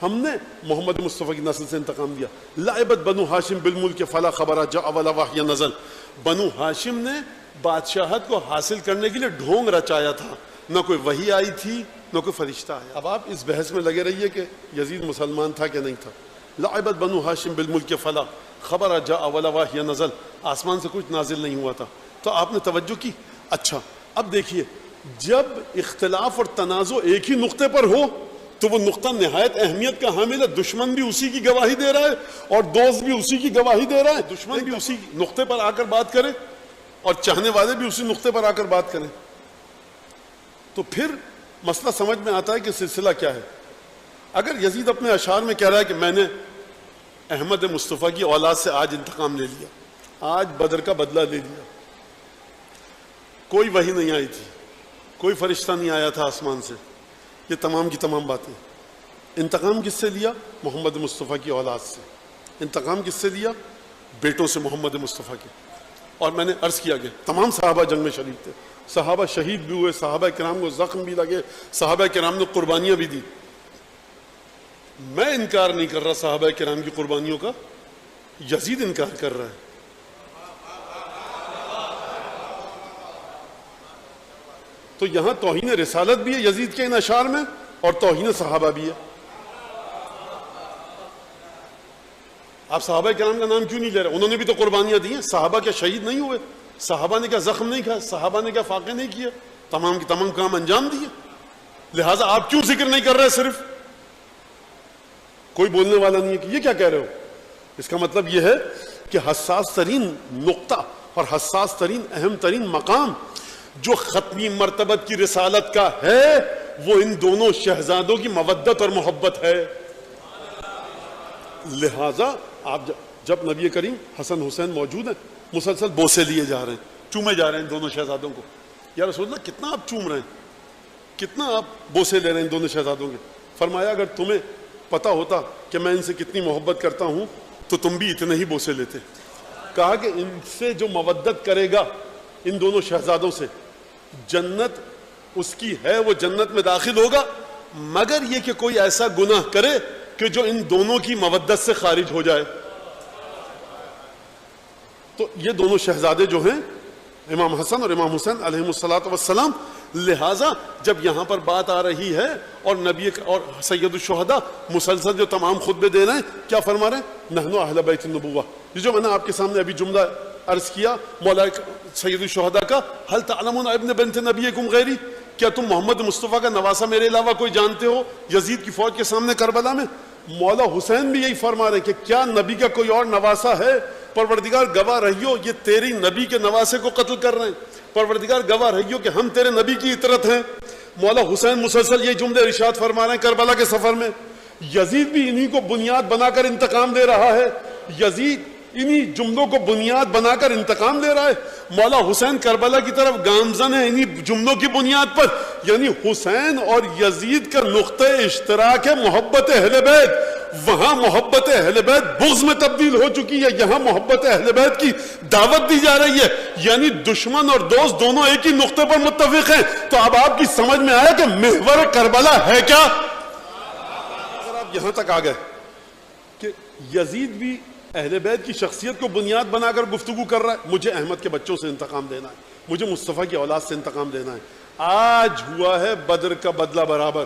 ہم نے محمد مصطفیٰ کی نسل سے انتقام دیا. لعبت بنو ہاشم بالملک فلا خبر جاء ولا وحی نزل. بنو ہاشم نے بادشاہت کو حاصل کرنے کے لیے ڈھونگ رچایا تھا, نہ کوئی وحی آئی تھی نہ کوئی فرشتہ آیا. اب آپ اس بحث میں لگے رہیے کہ یزید مسلمان تھا کہ نہیں تھا. لعبت بنو ہاشم بالملک فلا خبر جاء ولا وحی نزل. آسمان سے کچھ نازل نہیں ہوا تھا. تو آپ نے توجہ کی. اچھا اب دیکھیے, جب اختلاف اور تنازع ایک ہی نقطے پر ہو تو وہ نقطہ نہایت اہمیت کا حامل ہے. دشمن بھی اسی کی گواہی دے رہا ہے اور دوست بھی اسی کی گواہی دے رہا ہے. دشمن بھی اسی نقطے پر آ کر بات کرے اور چاہنے والے بھی اسی نقطے پر آ کر بات کریں, تو پھر مسئلہ سمجھ میں آتا ہے کہ سلسلہ کیا ہے. اگر یزید اپنے اشعار میں کہہ رہا ہے کہ میں نے احمد مصطفیٰ کی اولاد سے آج انتقام لے لیا, آج بدر کا بدلہ لے لیا, کوئی وحی نہیں آئی تھی, کوئی فرشتہ نہیں آیا تھا آسمان سے, یہ تمام کی تمام باتیں, انتقام کس سے لیا؟ محمد مصطفیٰ کی اولاد سے. انتقام کس سے لیا؟ بیٹوں سے محمد مصطفیٰ کے. اور میں نے عرض کیا کہ تمام صحابہ جنگ میں شریک تھے, صحابہ شہید بھی ہوئے, صحابہ کرام کو زخم بھی لگے, صحابہ کرام نے قربانیاں بھی دی. میں انکار نہیں کر رہا صحابہ کرام کی قربانیوں کا, یزید انکار کر رہا ہے. تو یہاں توہین رسالت بھی ہے یزید کے ان اشعار میں, اور توہین صحابہ بھی ہے. آپ صحابہ کرام کا نام کیوں نہیں لے رہے؟ انہوں نے بھی تو قربانیاں دی ہیں. صحابہ کیا شہید نہیں ہوئے؟ صحابہ نے کیا زخم نہیں کھایا؟ صحابہ نے کیا فاقے نہیں کیے؟ تمام کی تمام کام انجام دیے. لہٰذا آپ کیوں ذکر نہیں کر رہے؟ صرف کوئی بولنے والا نہیں ہے کہ یہ کیا کہہ رہے ہو. اس کا مطلب یہ ہے کہ حساس ترین نقطہ اور حساس ترین اہم ترین مقام جو ختمی مرتبت کی رسالت کا ہے وہ ان دونوں شہزادوں کی مودت اور محبت ہے. لہٰذا آپ جب نبی کریم حسن حسین موجود ہیں, مسلسل بوسے لیے جا رہے ہیں, چومے جا رہے ہیں ان دونوں شہزادوں کو. یا رسول اللہ کتنا آپ چوم رہے ہیں, کتنا آپ بوسے لے رہے ہیں ان دونوں شہزادوں کے. فرمایا اگر تمہیں پتا ہوتا کہ میں ان سے کتنی محبت کرتا ہوں تو تم بھی اتنے ہی بوسے لیتے. کہا کہ ان سے جو مودت کرے گا ان دونوں شہزادوں سے, جنت اس کی ہے, وہ جنت میں داخل ہوگا, مگر یہ کہ کوئی ایسا گناہ کرے کہ جو ان دونوں کی مودت سے خارج ہو جائے. تو یہ دونوں شہزادے جو ہیں امام حسن اور امام حسین علیہ الصلوۃ والسلام. لہٰذا جب یہاں پر بات آ رہی ہے اور نبی اور سید الشہداء مسلسل جو تمام خطبے دے رہے ہیں, کیا فرما رہے ہیں؟ نحن اہل بیت النبوہ. یہ جو میں نے آپ کے سامنے ابھی جملہ عرض کیا مولا سید الشہداء کا, حل تعلمون ابن بنت نبیکم غیری, کیا تم محمد مصطفیٰ کا نواسہ میرے علاوہ کوئی جانتے ہو؟ یزید کی فوج کے سامنے کربلا میں مولا حسین بھی یہی فرما رہے ہیں کہ کیا نبی کا کوئی اور نواسہ ہے؟ پروردگار گواہ رہیو یہ تیری نبی کے نواسے کو قتل کر رہے ہیں. پروردگار گواہ رہیو کہ ہم تیرے نبی کی اطرت ہیں. مولا حسین مسلسل یہ جملے ارشاد فرما رہے ہیں کربلا کے سفر میں. یزید بھی انہی کو بنیاد بنا کر انتقام دے رہا ہے, یزید انہی جملوں کو بنیاد بنا کر انتقام دے رہا ہے. مولا حسین کربلا کی طرف گامزن ہے انہی جملوں کی بنیاد پر. یعنی حسین اور یزید کا نقطہ اشتراک ہے محبت اہل بیت. وہاں محبت اہل بیت بغض میں تبدیل ہو چکی ہے, یہاں محبت اہل بیت کی دعوت دی جا رہی ہے. یعنی دشمن اور دوست دونوں ایک ہی نقطے پر متفق ہیں. تو اب آپ کی سمجھ میں آیا کہ محور کربلا ہے کیا؟ اگر آپ یہاں تک آ گئے کہ یزید بھی اہل بیت کی شخصیت کو بنیاد بنا کر گفتگو کر رہا ہے, مجھے احمد کے بچوں سے انتقام دینا ہے, مجھے مصطفیٰ کی اولاد سے انتقام دینا ہے. آج ہوا ہے بدر کا بدلہ برابر.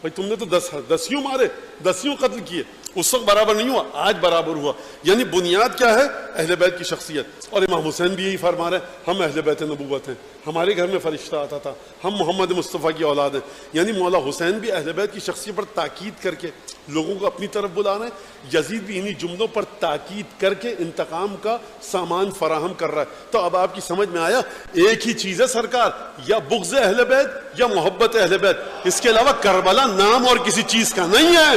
بھائی تم نے تو دسیوں مارے, دسیوں قتل کیے, اس وقت برابر نہیں ہوا, آج برابر ہوا. یعنی بنیاد کیا ہے؟ اہل بیت کی شخصیت. اور امام حسین بھی یہی فرما رہے ہیں ہم اہل بیت نبوت ہیں, ہمارے گھر میں فرشتہ آتا تھا, ہم محمد مصطفیٰ کی اولاد ہیں. یعنی مولا حسین بھی اہل بیت کی شخصیت پر تاکید کر کے لوگوں کو اپنی طرف بلا رہے ہیں. یزید بھی انہی جملوں پر تاکید کر کے انتقام کا سامان فراہم کر رہا ہے. تو اب آپ کی سمجھ میں آیا ایک ہی چیز ہے سرکار, یا بغض اہل بیت یا محبت اہل بیت. اس کے علاوہ کربلا نام اور کسی چیز کا نہیں ہے.